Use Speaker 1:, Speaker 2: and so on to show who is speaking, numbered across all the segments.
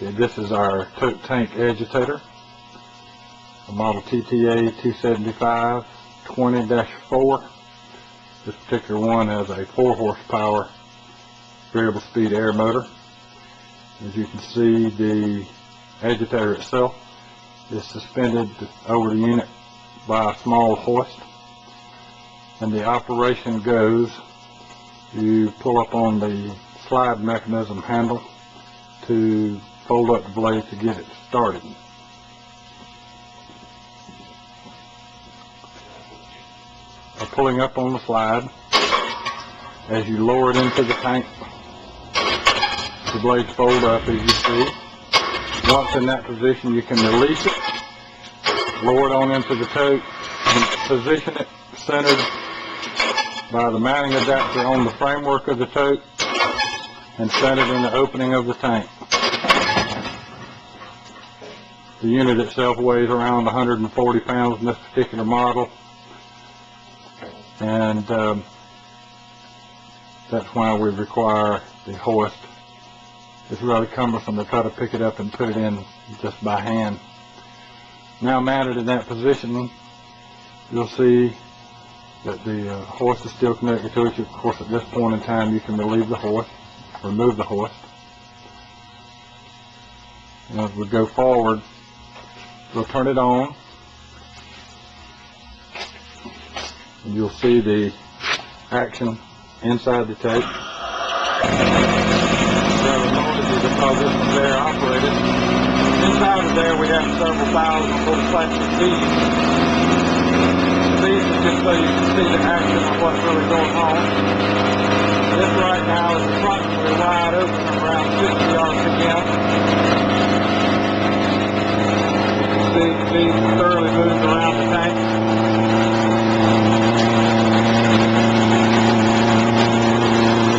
Speaker 1: Okay, this is our ToteTank Agitator, a model TTA 275 20-4. This particular one has a 4 horsepower variable speed air motor. As you can see, the agitator itself is suspended over the unit by a small hoist, and the operation goes: you pull up on the slide mechanism handle to fold up the blade to get it started. By pulling up on the slide, as you lower it into the tank, the blades fold up, as you see. Once in that position, you can release it, lower it on into the tote, and position it centered by the mounting adapter on the framework of the tote and centered in the opening of the tank. The unit itself weighs around 140 pounds in this particular model, and that's why we require the hoist. It's rather cumbersome to try to pick it up and put it in just by hand. Now mounted in that position, you'll see that the hoist is still connected to it. Of course, at this point in time, you can remove the hoist. And as we go forward, we'll turn it on, and you'll see the action inside the tape. Because this is air operated. Inside of there we have several thousand little plastic beads. These are just so you can see the action of what's really going on. This right now is approximately wide open around 50 RPM. You can see the bead thoroughly moves around the tank.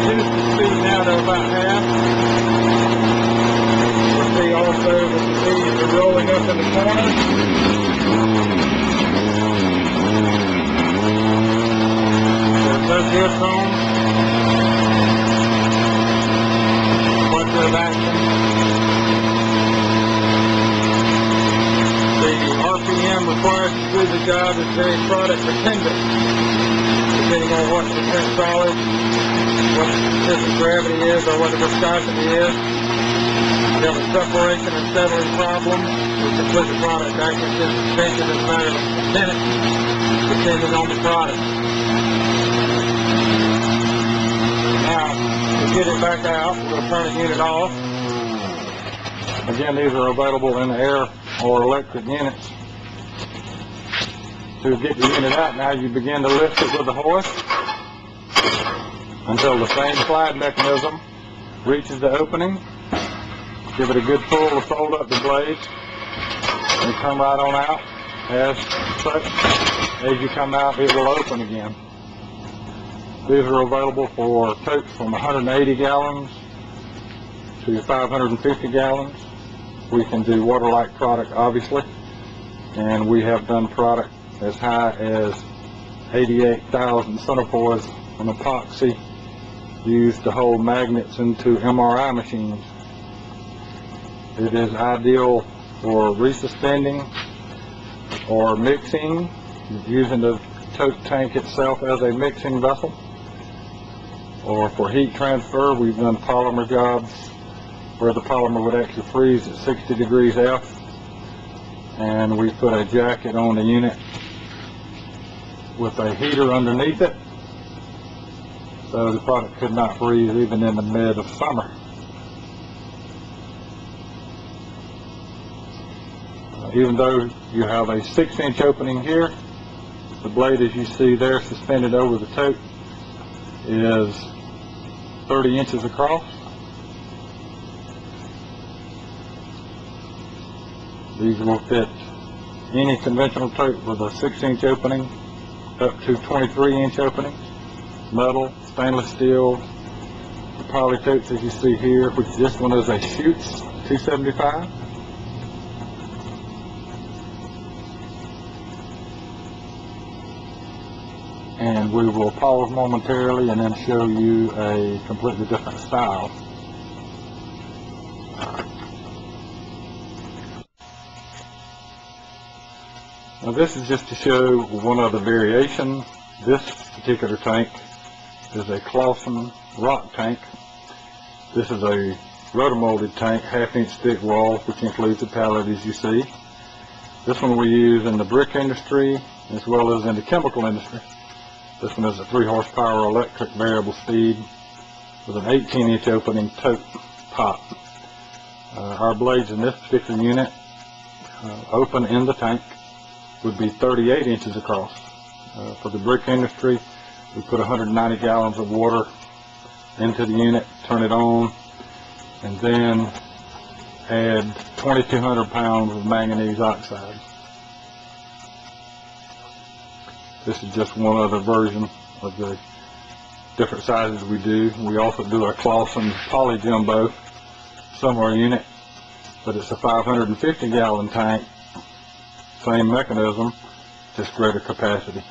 Speaker 1: Reduce the speed now to about half. Also, the beads are rolling up in the corner. There's no gear tone. Bunch of action. The RPM required to do the job is very product dependent, depending on what percent solid, what the specific gravity is, or what the viscosity is. If you have a separation and settling problem, we can put the product back into suspension in a matter of minutes, depending on the product. Now, to get it back out, we'll turn the unit off. Again, these are available in air or electric units. To get the unit out, now you begin to lift it with the hoist until the same slide mechanism reaches the opening. Give it a good pull to fold up the blades, and come right on out. As such, as you come out, it will open again. These are available for totes from 180 gallons to 550 gallons. We can do water-like product, obviously, and we have done product as high as 88,000 centipores on epoxy used to hold magnets into MRI machines. It is ideal for resuspending or mixing, using the tote tank itself as a mixing vessel, or for heat transfer. We've done polymer jobs where the polymer would actually freeze at 60 degrees F, and we put a jacket on the unit with a heater underneath it, so the product could not freeze even in the mid of summer. Even though you have a 6-inch opening here, the blade, as you see there suspended over the tote, is 30 inches across. These will fit any conventional tote with a 6-inch opening up to 23-inch openings. Metal, stainless steel, the poly totes as you see here, which this one is a Schutz 275. And we will pause momentarily and then show you a completely different style. Now this is just to show one other variation. This particular tank is a Clausen rock tank. This is a rotomolded tank, 1/2 inch thick wall, which includes a pallet as you see. This one we use in the brick industry as well as in the chemical industry. This one is a 3 horsepower electric variable speed with an 18-inch opening tote pot. Our blades in this particular unit, open in the tank, would be 38 inches across. For the brick industry, we put 190 gallons of water into the unit, turn it on, and then add 2,200 pounds of manganese oxide. This is just one other version of the different sizes we do. We also do a Clausen Poly Jumbo similar unit, but it's a 550 gallon tank, same mechanism, just greater capacity.